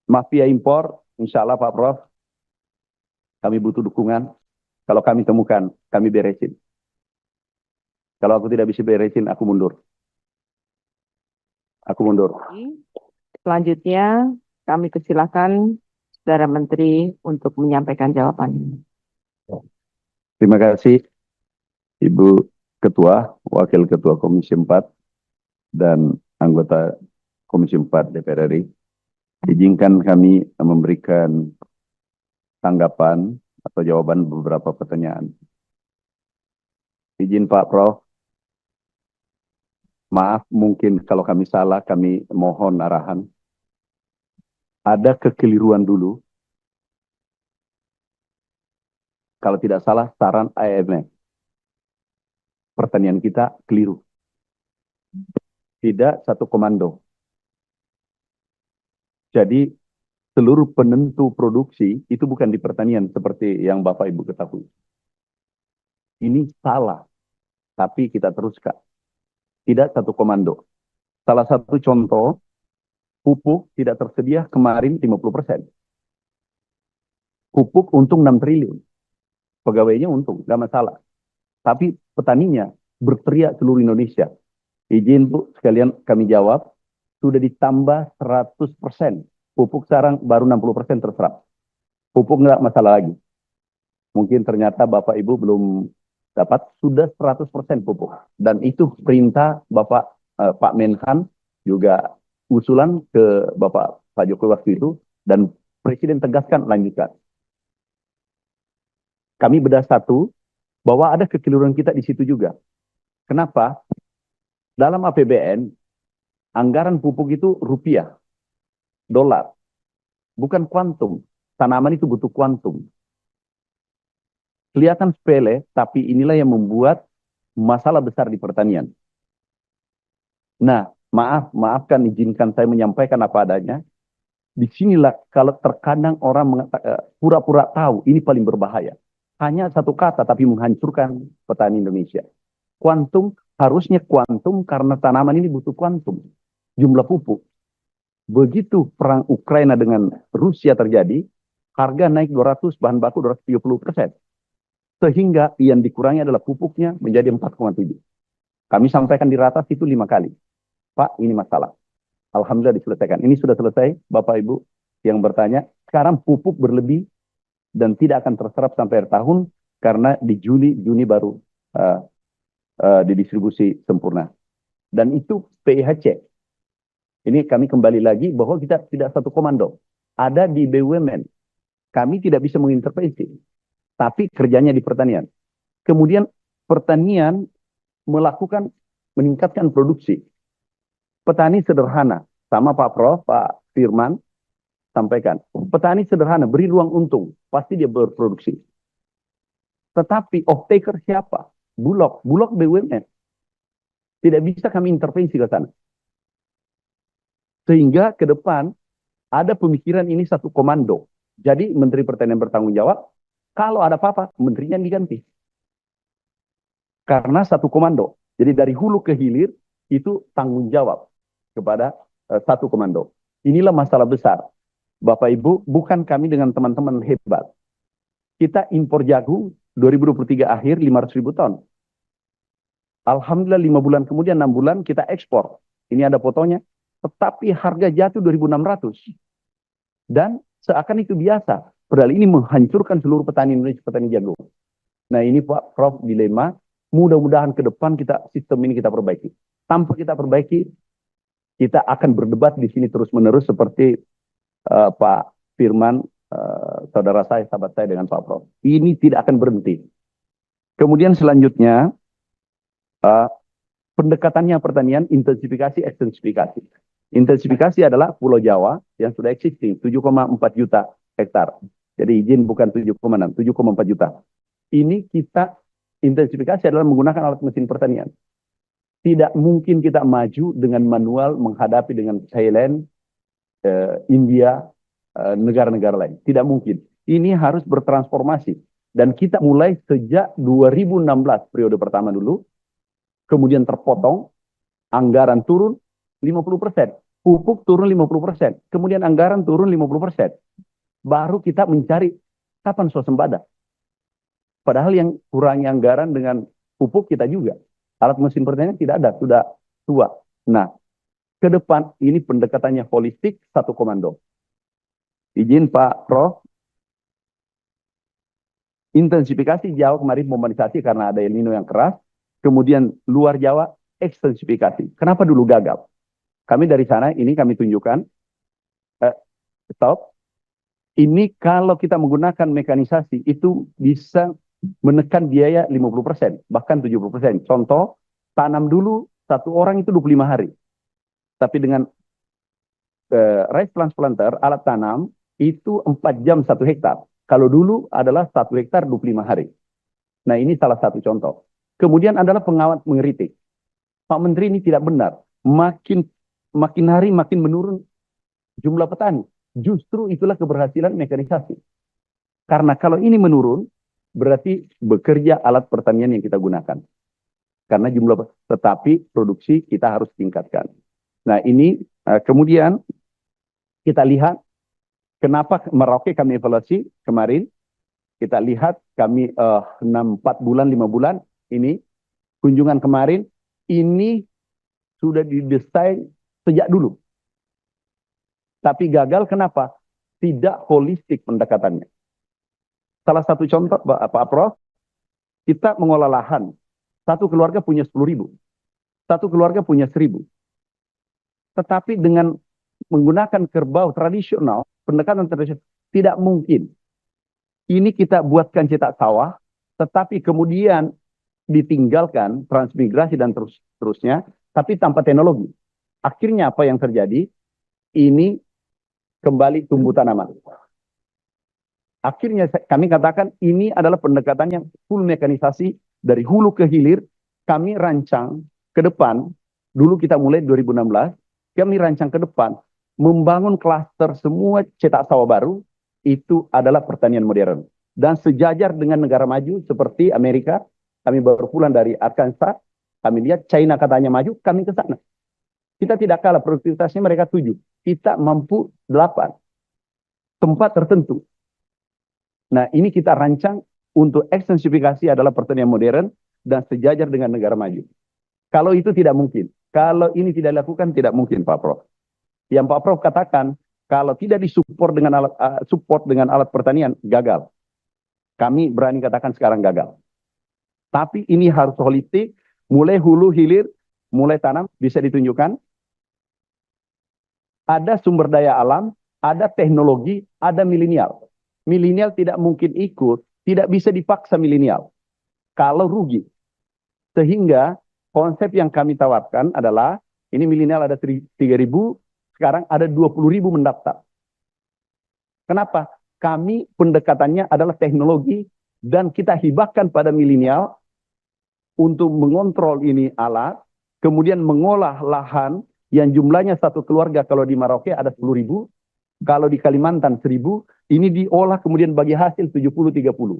Mafia impor, insya Allah Pak Prof, kami butuh dukungan. Kalau kami temukan, kami beresin. Kalau aku tidak bisa beresin, aku mundur. Aku mundur. Selanjutnya, kami persilakan Saudara Menteri untuk menyampaikan jawabannya. Terima kasih Ibu Ketua, Wakil Ketua Komisi 4, dan anggota Komisi 4 DPR RI. Izinkan kami memberikan tanggapan atau jawaban beberapa pertanyaan. Izin Pak Prof, maaf mungkin kalau kami salah, kami mohon arahan. Ada kekeliruan dulu, kalau tidak salah saran IMF. Pertanian kita keliru. Tidak satu komando. Jadi seluruh penentu produksi itu bukan di pertanian seperti yang Bapak Ibu ketahui. Ini salah, tapi kita teruskan. Tidak satu komando. Salah satu contoh, pupuk tidak tersedia kemarin 50%. Pupuk untung 6 triliun. Pegawainya untung, nggak masalah. Tapi petaninya berteriak seluruh Indonesia. Izin Bu, sekalian kami jawab, sudah ditambah 100%. Pupuk sekarang baru 60% terserap. Pupuk nggak masalah lagi. Mungkin ternyata Bapak Ibu belum dapat, sudah 100% pupuk. Dan itu perintah Pak Menhan, juga usulan ke Bapak Pak Jokowi waktu itu, dan Presiden tegaskan lanjutkan. Kami bedah satu, bahwa ada kekeliruan kita di situ juga. Kenapa? Dalam APBN, anggaran pupuk itu rupiah, dolar, bukan kuantum. Tanaman itu butuh kuantum. Kelihatan sepele, tapi inilah yang membuat masalah besar di pertanian. Nah, maafkan, izinkan saya menyampaikan apa adanya. Disinilah kalau terkadang orang pura-pura tahu, ini paling berbahaya. Hanya satu kata, tapi menghancurkan petani Indonesia. Kuantum, harusnya kuantum karena tanaman ini butuh kuantum. Jumlah pupuk. Begitu perang Ukraina dengan Rusia terjadi, harga naik 200, bahan baku 230%. Sehingga yang dikurangi adalah pupuknya menjadi 4,7. Kami sampaikan di ratas itu 5 kali. Pak, ini masalah. Alhamdulillah diselesaikan. Ini sudah selesai, Bapak Ibu yang bertanya. Sekarang pupuk berlebih dan tidak akan terserap sampai akhir tahun karena di Juni baru didistribusi sempurna. Dan itu PIHC. Ini kami kembali lagi bahwa kita tidak satu komando. Ada di BUMN. Kami tidak bisa mengintervensi. Tapi kerjanya di pertanian. Kemudian pertanian meningkatkan produksi. Petani sederhana. Sama Pak Prof, Pak Firman sampaikan. Petani sederhana, beri ruang untung. Pasti dia berproduksi. Tetapi off-taker siapa? Bulog BUMN. Tidak bisa kami intervensi ke sana. Sehingga ke depan ada pemikiran ini satu komando. Jadi Menteri Pertanian bertanggung jawab, kalau ada apa-apa, menterinya diganti. Karena satu komando. Jadi dari hulu ke hilir, itu tanggung jawab kepada satu komando. Inilah masalah besar. Bapak Ibu, bukan kami dengan teman-teman hebat. Kita impor jagung 2023 akhir 500 ribu ton. Alhamdulillah 5 bulan kemudian, 6 bulan kita ekspor. Ini ada fotonya. Tetapi harga jatuh 2.600. Dan seakan itu biasa. Padahal ini menghancurkan seluruh petani Indonesia, petani jagung. Nah ini Pak Prof dilema. Mudah-mudahan ke depan sistem ini kita perbaiki. Tanpa kita perbaiki, kita akan berdebat di sini terus-menerus seperti Pak Firman, saudara saya, sahabat saya dengan Pak Prof. Ini tidak akan berhenti. Kemudian selanjutnya, pendekatannya pertanian, intensifikasi, ekstensifikasi. Intensifikasi adalah Pulau Jawa yang sudah existing, 7,4 juta hektar. Jadi izin bukan 7,6, 7,4 juta. Ini kita intensifikasi adalah menggunakan alat mesin pertanian. Tidak mungkin kita maju dengan manual menghadapi dengan Thailand, India, negara-negara lain. Tidak mungkin. Ini harus bertransformasi. Dan kita mulai sejak 2016 periode pertama dulu, kemudian terpotong, anggaran turun 50%. pupuk turun 50%, kemudian anggaran turun 50%. Baru kita mencari kapan swasembada. Padahal yang kurangi anggaran dengan pupuk kita juga. Alat mesin pertanian tidak ada, sudah tua. Nah, ke depan ini pendekatannya holistik, satu komando. Izin Pak Prof, intensifikasi Jawa kemarin mobilisasi karena ada El Nino yang keras, kemudian luar Jawa ekstensifikasi. Kenapa dulu gagal? Kami dari sana, ini kami tunjukkan, stop. Ini kalau kita menggunakan mekanisasi, itu bisa menekan biaya 50%, bahkan 70%. Contoh, tanam dulu satu orang itu 25 hari. Tapi dengan rice transplanter, alat tanam, itu 4 jam 1 hektar. Kalau dulu adalah 1 hektar 25 hari. Nah, ini salah satu contoh. Kemudian adalah pengawat mengkritik. Pak Menteri ini tidak benar. Makin hari makin menurun jumlah petani. Justru itulah keberhasilan mekanisasi. Karena kalau ini menurun, berarti bekerja alat pertanian yang kita gunakan. Karena tetapi produksi kita harus tingkatkan. Nah, ini kemudian kita lihat kenapa Merauke kami evaluasi kemarin. Kita lihat kami 4 bulan, 5 bulan ini kunjungan kemarin ini sudah didesain sejak dulu. Tapi gagal kenapa? Tidak holistik pendekatannya. Salah satu contoh Pak Prof, kita mengolah lahan. Satu keluarga punya 10.000. Satu keluarga punya 1.000. Tetapi dengan menggunakan kerbau tradisional, pendekatan tradisional, tidak mungkin. Ini kita buatkan cetak sawah, tetapi kemudian ditinggalkan transmigrasi dan terusnya, tapi tanpa teknologi. Akhirnya apa yang terjadi? Ini kembali tumbuh tanaman. Akhirnya kami katakan ini adalah pendekatan yang full mekanisasi dari hulu ke hilir. Kami rancang ke depan, dulu kita mulai 2016, kami rancang ke depan, membangun klaster semua cetak sawah baru, itu adalah pertanian modern. Dan sejajar dengan negara maju seperti Amerika, kami baru pulang dari Arkansas, kami lihat China katanya maju, kami ke sana. Kita tidak kalah, produktivitasnya mereka 7. Kita mampu 8. Tempat tertentu. Nah, ini kita rancang untuk ekstensifikasi adalah pertanian modern dan sejajar dengan negara maju. Kalau itu tidak mungkin. Kalau ini tidak dilakukan, tidak mungkin, Pak Prof. Yang Pak Prof katakan, kalau tidak disupport dengan alat pertanian, gagal. Kami berani katakan sekarang gagal. Tapi ini harus holistik, mulai hulu hilir, mulai tanam, bisa ditunjukkan. Ada sumber daya alam, ada teknologi, ada milenial. Milenial tidak mungkin ikut, tidak bisa dipaksa milenial. Kalau rugi. Sehingga konsep yang kami tawarkan adalah, ini milenial ada 3.000, sekarang ada 20.000 mendaftar. Kenapa? Kami pendekatannya adalah teknologi dan kita hibahkan pada milenial untuk mengontrol ini alat, kemudian mengolah lahan yang jumlahnya satu keluarga kalau di Merauke ada 10.000, kalau di Kalimantan 1.000, ini diolah kemudian bagi hasil 70-30.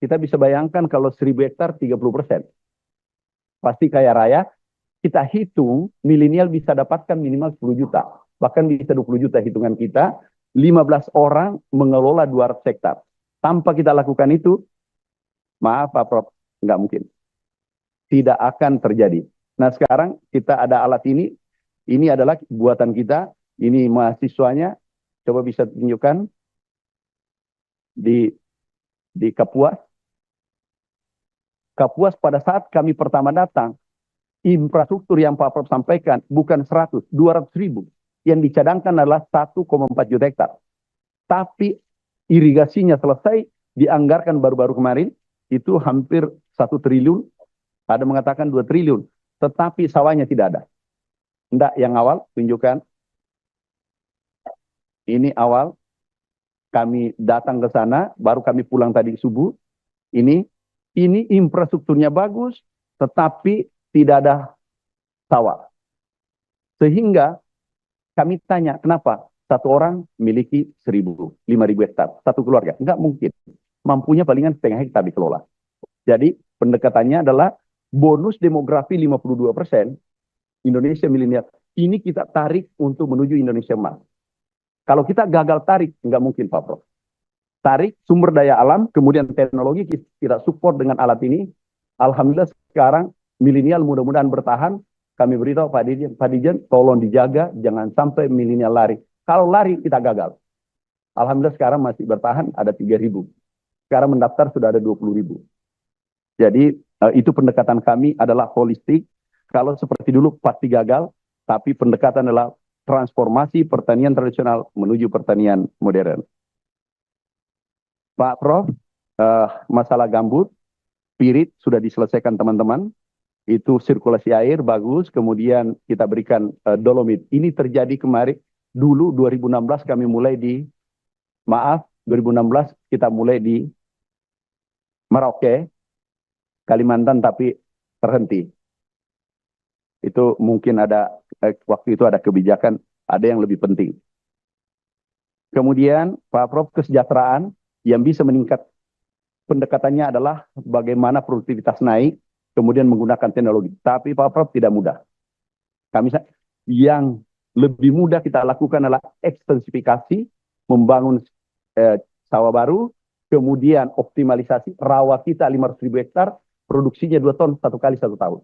Kita bisa bayangkan kalau 1.000 hektar 30%. Pasti kaya raya, kita hitung milenial bisa dapatkan minimal 10 juta. Bahkan bisa 20 juta hitungan kita, 15 orang mengelola 200 hektar. Tanpa kita lakukan itu, maaf Pak Prof, nggak mungkin. Tidak akan terjadi. Nah sekarang kita ada alat ini adalah buatan kita, ini mahasiswanya, coba bisa tunjukkan di Kapuas. Kapuas pada saat kami pertama datang, infrastruktur yang Pak Prof sampaikan bukan 100, 200.000. Yang dicadangkan adalah 1,4 juta hektar. Tapi irigasinya selesai, dianggarkan baru-baru kemarin, itu hampir 1 triliun, ada mengatakan 2 triliun. Tetapi sawahnya tidak ada. Enggak, yang awal, tunjukkan. Ini awal, kami datang ke sana, baru kami pulang tadi subuh. Ini infrastrukturnya bagus, tetapi tidak ada sawah. Sehingga kami tanya, kenapa? Satu orang memiliki 1.000, 5.000 hektar, satu keluarga. Enggak mungkin. Mampunya palingan setengah hektar dikelola. Jadi pendekatannya adalah bonus demografi 52%, Indonesia milenial. ini kita tarik untuk menuju Indonesia Emas. Kalau kita gagal tarik, nggak mungkin Pak Prof. Tarik sumber daya alam, kemudian teknologi kita support dengan alat ini. Alhamdulillah sekarang milenial mudah-mudahan bertahan. Kami beritahu Pak Dirjen, tolong dijaga, jangan sampai milenial lari. Kalau lari kita gagal. Alhamdulillah sekarang masih bertahan, ada 3.000. Sekarang mendaftar sudah ada 20.000. Jadi itu pendekatan kami adalah holistik. Kalau seperti dulu pasti gagal, tapi pendekatan adalah transformasi pertanian tradisional menuju pertanian modern. Pak Prof, masalah gambut, spirit sudah diselesaikan teman-teman. Itu sirkulasi air bagus, kemudian kita berikan dolomit. Ini terjadi kemarin, dulu 2016 kami mulai 2016 kita mulai di Merauke, Kalimantan, tapi terhenti. Itu mungkin ada, waktu itu ada kebijakan, ada yang lebih penting. Kemudian Pak Prof, kesejahteraan yang bisa meningkat, pendekatannya adalah bagaimana produktivitas naik, kemudian menggunakan teknologi. Tapi Pak Prof tidak mudah. Yang lebih mudah kita lakukan adalah ekstensifikasi, membangun sawah baru, kemudian optimalisasi, rawa kita 500.000 hektar, produksinya 2 ton 1 kali 1 tahun.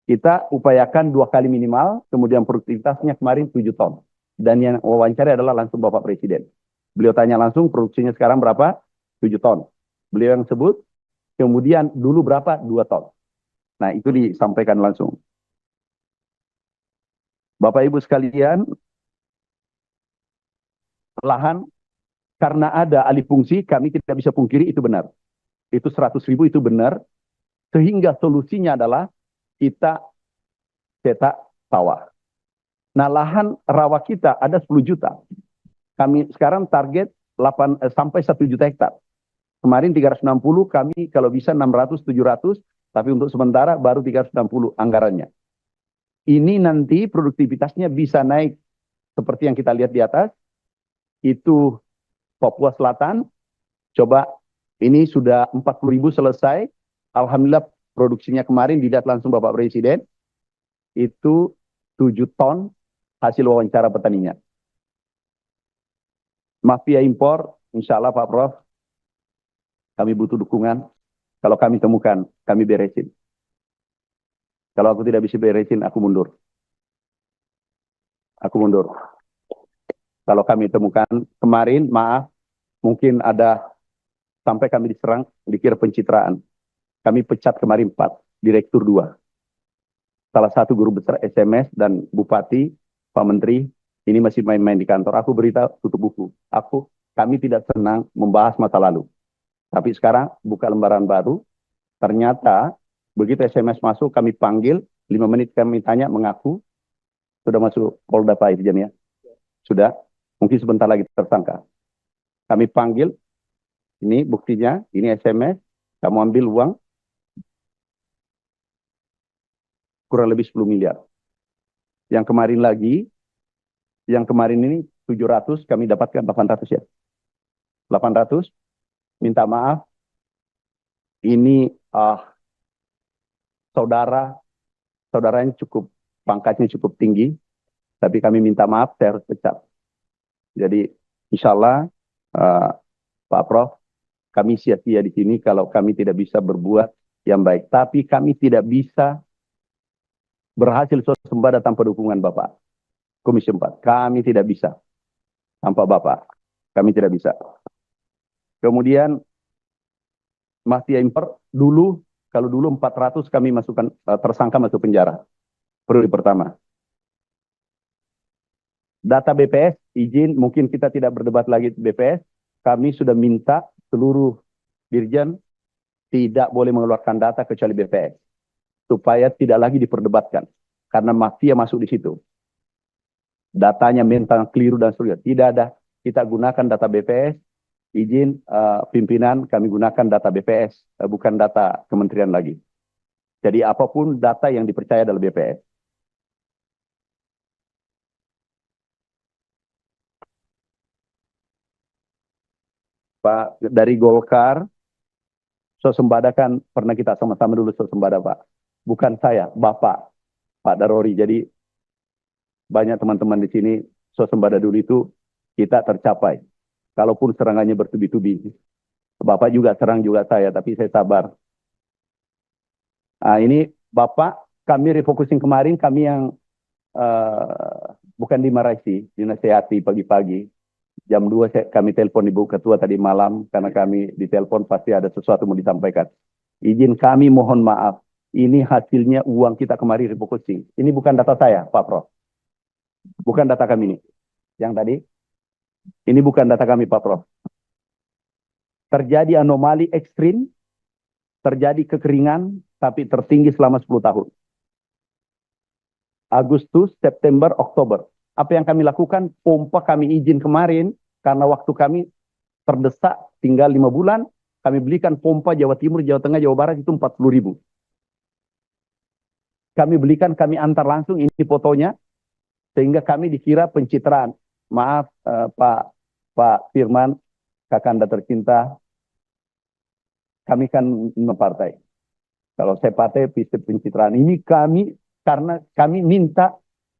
Kita upayakan 2 kali minimal, kemudian produktivitasnya kemarin 7 ton. Dan yang wawancara adalah langsung Bapak Presiden. Beliau tanya langsung, produksinya sekarang berapa? 7 ton. Beliau yang sebut, kemudian dulu berapa? 2 ton. Nah, itu disampaikan langsung. Bapak Ibu sekalian, lahan karena ada alih fungsi, kami tidak bisa pungkiri itu benar. Itu 100.000 itu benar. Sehingga solusinya adalah kita cetak sawah. Nah, lahan rawa kita ada 10 juta. Kami sekarang target sampai 1 juta hektar. Kemarin 360, kami kalau bisa 600, 700, tapi untuk sementara baru 360 anggarannya. Ini nanti produktivitasnya bisa naik seperti yang kita lihat di atas. Itu Papua Selatan, coba ini sudah 40.000 selesai. Alhamdulillah produksinya kemarin dilihat langsung Bapak Presiden, itu 7 ton hasil wawancara petaninya. Mafia impor, insya Allah Pak Prof, kami butuh dukungan. Kalau kami temukan, kami beresin. Kalau aku tidak bisa beresin, aku mundur. Aku mundur. Kalau kami temukan, kemarin maaf, mungkin ada, sampai kami diserang, dikira pencitraan. Kami pecat kemarin 4, direktur 2. Salah satu guru besar SMS dan Bupati, Pak Menteri, ini masih main-main di kantor. Aku beritahu tutup buku. Kami tidak senang membahas masa lalu. Tapi sekarang buka lembaran baru, ternyata begitu SMS masuk, kami panggil, 5 menit kami tanya, mengaku, sudah masuk Polda Pak Irjen ya? Sudah, mungkin sebentar lagi tersangka. Kami panggil, ini buktinya, ini SMS, kamu ambil uang, kurang lebih 10 miliar. Yang kemarin ini 700, kami dapatkan 800 ya. 800, minta maaf, ini saudaranya pangkatnya cukup tinggi, tapi kami minta maaf, saya harus pecat. Jadi insya Allah Pak Prof, kami sia-sia di sini kalau kami tidak bisa berbuat yang baik. Tapi kami tidak bisa berhasil swasembada tanpa dukungan Bapak. Komisi 4, kami tidak bisa tanpa Bapak. Kami tidak bisa. Kemudian mafia impor kalau dulu 400 kami masukkan tersangka masuk penjara. Periode pertama. Data BPS, izin, mungkin kita tidak berdebat lagi BPS. Kami sudah minta seluruh dirjen tidak boleh mengeluarkan data kecuali BPS. Supaya tidak lagi diperdebatkan. Karena mafia masuk di situ. Datanya mentang keliru dan seterusnya. Tidak ada. Kita gunakan data BPS. Izin pimpinan kami gunakan data BPS. Bukan data kementerian lagi. Jadi apapun data yang dipercaya adalah BPS. Pak, dari Golkar, swasembada kan pernah kita sama-sama dulu swasembada Pak. Bukan saya, Bapak, Pak Darori. Jadi banyak teman-teman di sini, swasembada dulu itu kita tercapai. Kalaupun serangannya bertubi-tubi. Bapak juga serang juga saya, tapi saya sabar. Nah, ini Bapak, kami refocusing kemarin, kami yang bukan dimarahi, dinasehati pagi-pagi. Jam 2 kami telepon Ibu Ketua tadi malam, karena kami ditelepon pasti ada sesuatu mau disampaikan. Izin kami mohon maaf, ini hasilnya uang kita kemarin refocusing. Ini bukan data saya, Pak Prof. Bukan data kami ini. Yang tadi, ini bukan data kami, Pak Prof. Terjadi anomali ekstrim, terjadi kekeringan, tapi tertinggi selama 10 tahun. Agustus, September, Oktober. Apa yang kami lakukan? Pompa kami izin kemarin, karena waktu kami terdesak, tinggal 5 bulan, kami belikan pompa Jawa Timur, Jawa Tengah, Jawa Barat itu 40.000. Kami belikan, kami antar langsung, ini fotonya, sehingga kami dikira pencitraan. Maaf Pak Firman, Kakanda tercinta, kami kan partai. Kalau saya partai, pencitraan. Ini kami, karena kami minta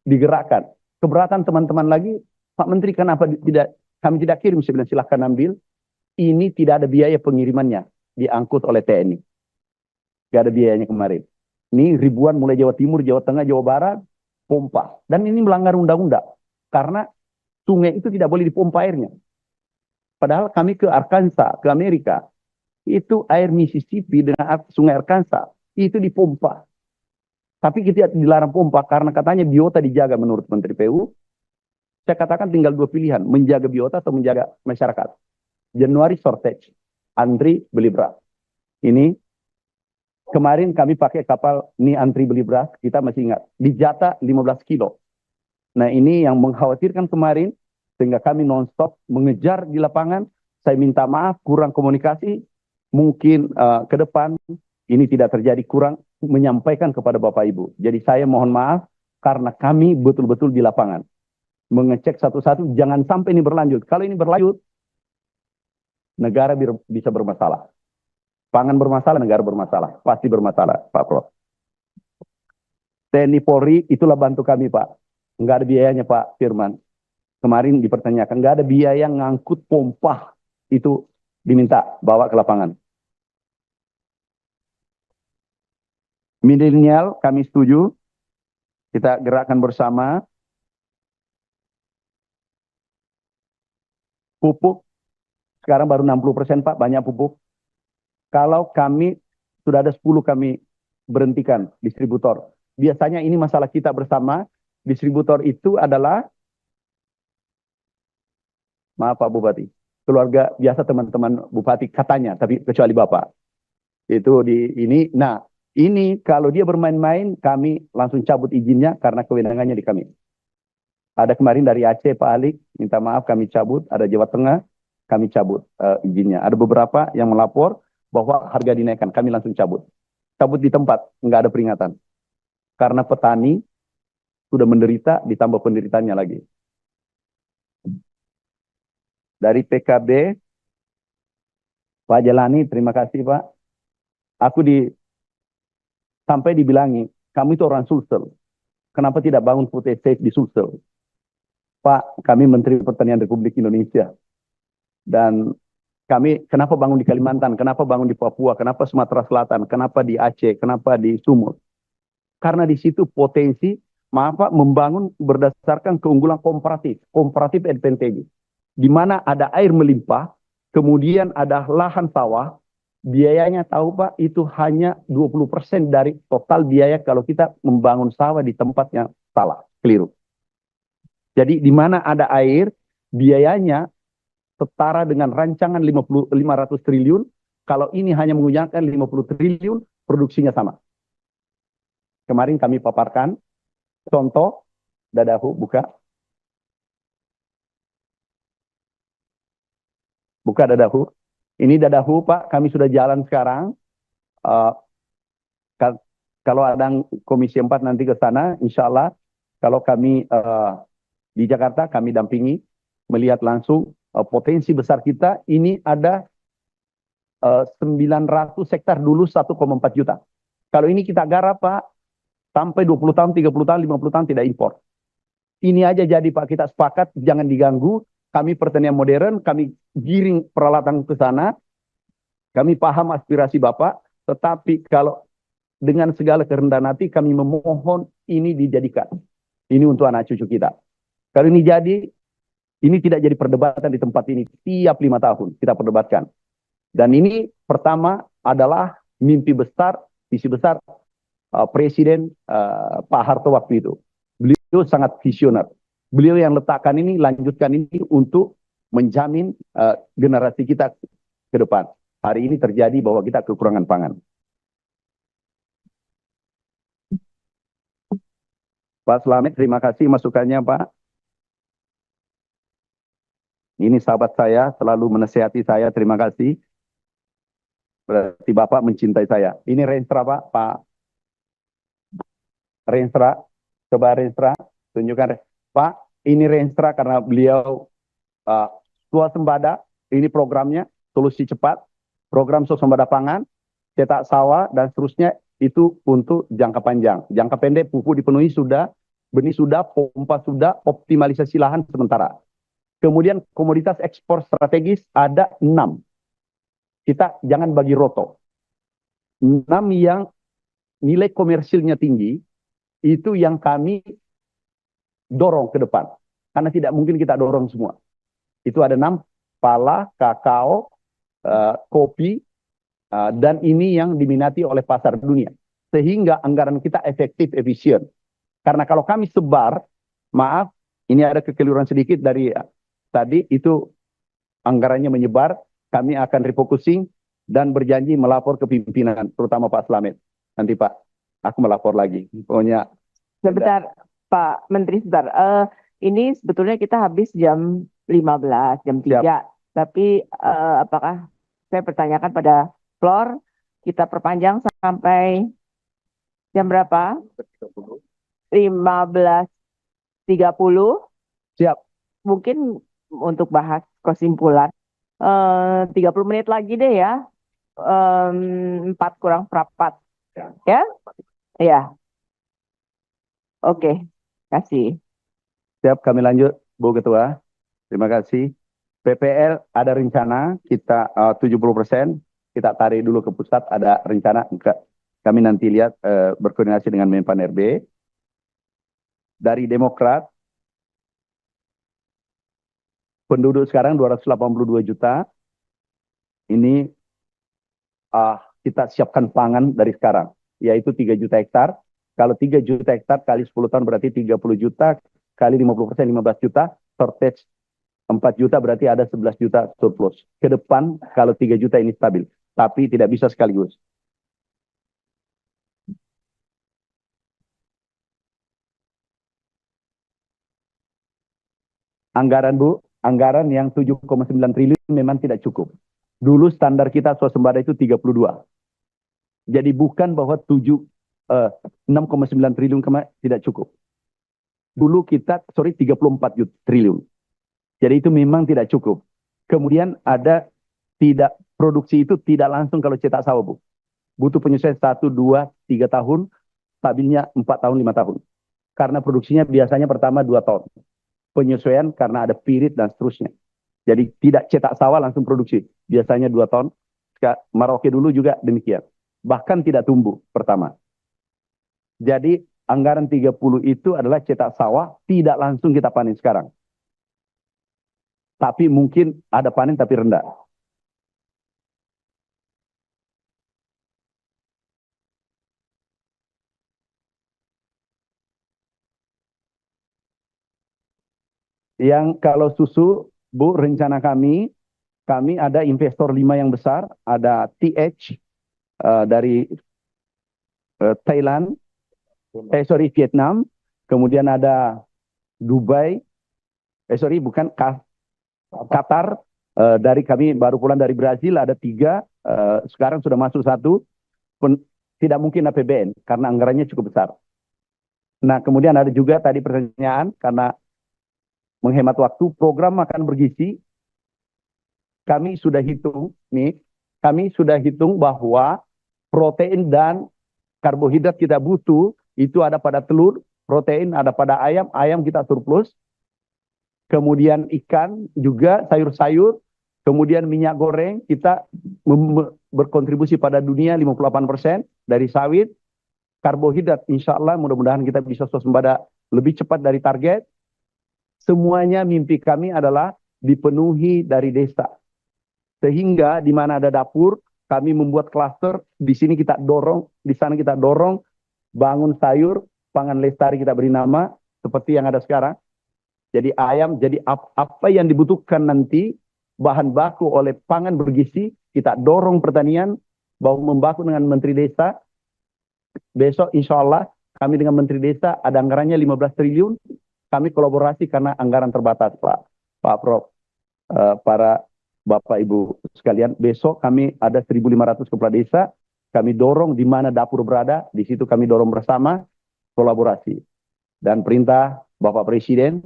digerakkan. Keberatan teman-teman lagi, Pak Menteri kenapa kami tidak kirim? Saya bilang silahkan ambil. Ini tidak ada biaya pengirimannya, diangkut oleh TNI. Tidak ada biayanya kemarin. Ini ribuan mulai Jawa Timur, Jawa Tengah, Jawa Barat, pompa. Dan ini melanggar undang-undang. Karena sungai itu tidak boleh dipompa airnya. Padahal kami ke Arkansas, ke Amerika, itu air Mississippi dengan sungai Arkansas, itu dipompa. Tapi kita dilarang pompa karena katanya biota dijaga menurut Menteri PU. Saya katakan tinggal 2 pilihan, menjaga biota atau menjaga masyarakat. Januari shortage, antri beli beras. Ini kemarin kami pakai kapal ini antri beli beras, kita masih ingat, dijata 15 kilo. Nah ini yang mengkhawatirkan kemarin, sehingga kami non-stop mengejar di lapangan. Saya minta maaf, kurang komunikasi, mungkin ke depan ini tidak terjadi, kurang menyampaikan kepada Bapak Ibu. Jadi saya mohon maaf karena kami betul-betul di lapangan mengecek satu-satu, jangan sampai ini berlanjut. Kalau ini berlanjut, negara bisa bermasalah. Pangan bermasalah, negara bermasalah. Pasti bermasalah, Pak Prof. TNI Polri, itulah bantu kami, Pak. Enggak ada biayanya, Pak Firman. Kemarin dipertanyakan, enggak ada biaya ngangkut pompa. Itu diminta, bawa ke lapangan. Milenial, kami setuju. Kita gerakkan bersama. Pupuk, sekarang baru 60%, Pak, banyak pupuk. Kalau kami, sudah ada 10 kami berhentikan distributor. Biasanya ini masalah kita bersama. Distributor itu adalah, maaf Pak Bupati, keluarga biasa teman-teman Bupati katanya, tapi kecuali Bapak. Itu ini, nah ini kalau dia bermain-main, kami langsung cabut izinnya karena kewenangannya di kami. Ada kemarin dari Aceh Pak Alik, minta maaf kami cabut. Ada Jawa Tengah, kami cabut izinnya. Ada beberapa yang melapor bahwa harga dinaikkan, kami langsung cabut. Cabut di tempat, nggak ada peringatan. Karena petani sudah menderita, ditambah penderitanya lagi. Dari PKB, Pak Jalani, terima kasih Pak. Aku sampai dibilangi, kamu itu orang Sulsel. Kenapa tidak bangun food estate di Sulsel? Pak, kami Menteri Pertanian Republik Indonesia. Dan kami, kenapa bangun di Kalimantan? Kenapa bangun di Papua? Kenapa Sumatera Selatan? Kenapa di Aceh? Kenapa di Sumut? Karena di situ potensi, maaf Pak, membangun berdasarkan keunggulan komparatif advantage. Di mana ada air melimpah, kemudian ada lahan sawah, biayanya tahu Pak, itu hanya 20% dari total biaya kalau kita membangun sawah di tempat yang salah, keliru. Jadi di mana ada air, biayanya setara dengan rancangan 500 triliun, kalau ini hanya menggunakan 50 triliun, produksinya sama. Kemarin kami paparkan, contoh, Dadahu, buka. Buka Dadahu. Ini Dadahu, Pak, kami sudah jalan sekarang. Kalau ada Komisi 4 nanti ke sana, insya Allah, kalau kami di Jakarta, kami dampingi, melihat langsung potensi besar kita, ini ada 900 hektar dulu 1,4 juta. Kalau ini kita garap, Pak, sampai 20 tahun, 30 tahun, 50 tahun tidak impor. Ini aja jadi Pak, kita sepakat jangan diganggu. Kami pertanian modern, kami giring peralatan ke sana. Kami paham aspirasi Bapak, tetapi kalau dengan segala kerendahan hati kami memohon ini dijadikan. Ini untuk anak cucu kita. Kalau ini jadi, ini tidak jadi perdebatan di tempat ini. Tiap 5 tahun kita perdebatkan. Dan ini pertama adalah mimpi besar, visi besar Presiden Pak Harto waktu itu. Beliau sangat visioner. Beliau yang letakkan ini, lanjutkan ini untuk menjamin generasi kita ke depan. Hari ini terjadi bahwa kita kekurangan pangan. Pak Slamet, terima kasih masukannya Pak. Ini sahabat saya, selalu menasihati saya, terima kasih. Berarti Bapak mencintai saya. Ini Renstra Pak, Pak Renstra, coba Renstra, tunjukkan. Pak, ini Renstra karena beliau swasembada, ini programnya, solusi cepat, program swasembada pangan, cetak sawah, dan seterusnya, itu untuk jangka panjang. Jangka pendek pupuk dipenuhi sudah, benih sudah, pompa sudah, optimalisasi lahan sementara. Kemudian komoditas ekspor strategis ada 6. Kita jangan bagi roto. 6 yang nilai komersilnya tinggi, itu yang kami dorong ke depan. Karena tidak mungkin kita dorong semua. Itu ada 6, pala, kakao, kopi, dan ini yang diminati oleh pasar dunia. Sehingga anggaran kita efektif, efisien. Karena kalau kami sebar, maaf, ini ada kekeliruan sedikit dari tadi, itu anggarannya menyebar, kami akan refocusing dan berjanji melapor ke pimpinan, terutama Pak Slamet. Nanti Pak, aku melapor lagi. Pokoknya. Sebentar, Pak Menteri, sebentar. Ini sebetulnya kita habis jam 15, jam 3. Siap. Tapi apakah saya pertanyakan pada floor, kita perpanjang sampai jam berapa? 15.30. Siap. Mungkin untuk bahas kesimpulan 30 menit lagi deh ya. 4 kurang seperempat. Ya? Ya. Oke, kasih. Siap, kami lanjut, Bu Ketua. Terima kasih. PPL ada rencana kita 70%, kita tarik dulu ke pusat, ada rencana. Kami nanti lihat berkoordinasi dengan Menpan RB. Dari Demokrat, penduduk sekarang 282 juta. Ini kita siapkan pangan dari sekarang, yaitu 3 juta hektar. Kalau 3 juta hektar kali 10 tahun berarti 30 juta, kali 50% 15 juta, shortage 4 juta berarti ada 11 juta surplus. Ke depan kalau 3 juta ini stabil, tapi tidak bisa sekaligus. Anggaran Bu, anggaran yang 7,9 triliun memang tidak cukup. Dulu standar kita swasembada itu 32. Jadi bukan bahwa 6,9 triliun tidak cukup. Dulu kita, 34 triliun. Jadi itu memang tidak cukup. Kemudian ada produksi itu tidak langsung kalau cetak sawah, Bu. Butuh penyesuaian 1, 2, 3 tahun, stabilnya 4 tahun, 5 tahun. Karena produksinya biasanya pertama 2 tahun. Penyesuaian karena ada pirit dan seterusnya. Jadi tidak cetak sawah langsung produksi. Biasanya 2 tahun. Merauke dulu juga demikian. Bahkan tidak tumbuh pertama. Jadi anggaran 30 itu adalah cetak sawah, tidak langsung kita panen sekarang. Tapi mungkin ada panen tapi rendah. Yang kalau susu, Bu, rencana kami ada investor 5 yang besar, ada TH dari Thailand, Vietnam, kemudian ada Dubai, bukan Qatar, dari kami baru pulang dari Brazil ada 3, sekarang sudah masuk 1, tidak mungkin APBN karena anggarannya cukup besar. Nah kemudian ada juga tadi pertanyaan karena menghemat waktu, program makan bergizi, kami sudah hitung bahwa protein dan karbohidrat kita butuh itu ada pada telur, protein ada pada ayam, ayam kita surplus. Kemudian ikan juga, sayur-sayur, kemudian minyak goreng, kita berkontribusi pada dunia 58% dari sawit, karbohidrat, insya Allah mudah-mudahan kita bisa swasembada lebih cepat dari target. Semuanya mimpi kami adalah dipenuhi dari desa. Sehingga di mana ada dapur, kami membuat klaster, di sini kita dorong, di sana kita dorong, bangun sayur, pangan lestari kita beri nama, seperti yang ada sekarang. Jadi ayam, jadi apa yang dibutuhkan nanti, bahan baku oleh pangan bergizi, kita dorong pertanian, bahu membaku dengan Menteri Desa. Besok insya Allah kami dengan Menteri Desa ada anggarannya 15 triliun, kami kolaborasi karena anggaran terbatas Pak Prof, para Bapak Ibu sekalian. Besok kami ada 1.500 kepala desa, kami dorong di mana dapur berada, di situ kami dorong bersama kolaborasi. Dan perintah Bapak Presiden,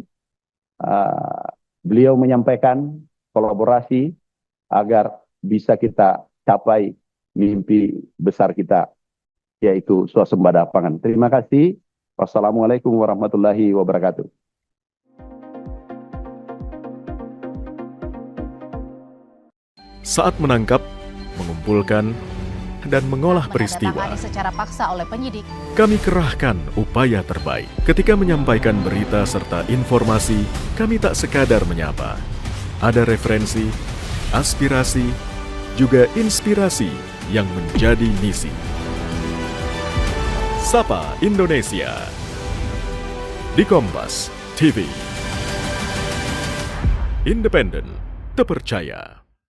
beliau menyampaikan kolaborasi agar bisa kita capai mimpi besar kita, yaitu swasembada pangan. Terima kasih. Wassalamualaikum warahmatullahi wabarakatuh. Saat menangkap, mengumpulkan, dan mengolah peristiwa, menandatangani secara paksa oleh penyidik, kami kerahkan upaya terbaik. Ketika menyampaikan berita serta informasi, kami tak sekadar menyapa. Ada referensi, aspirasi, juga inspirasi yang menjadi misi. Sapa Indonesia di Kompas TV. Independen, terpercaya.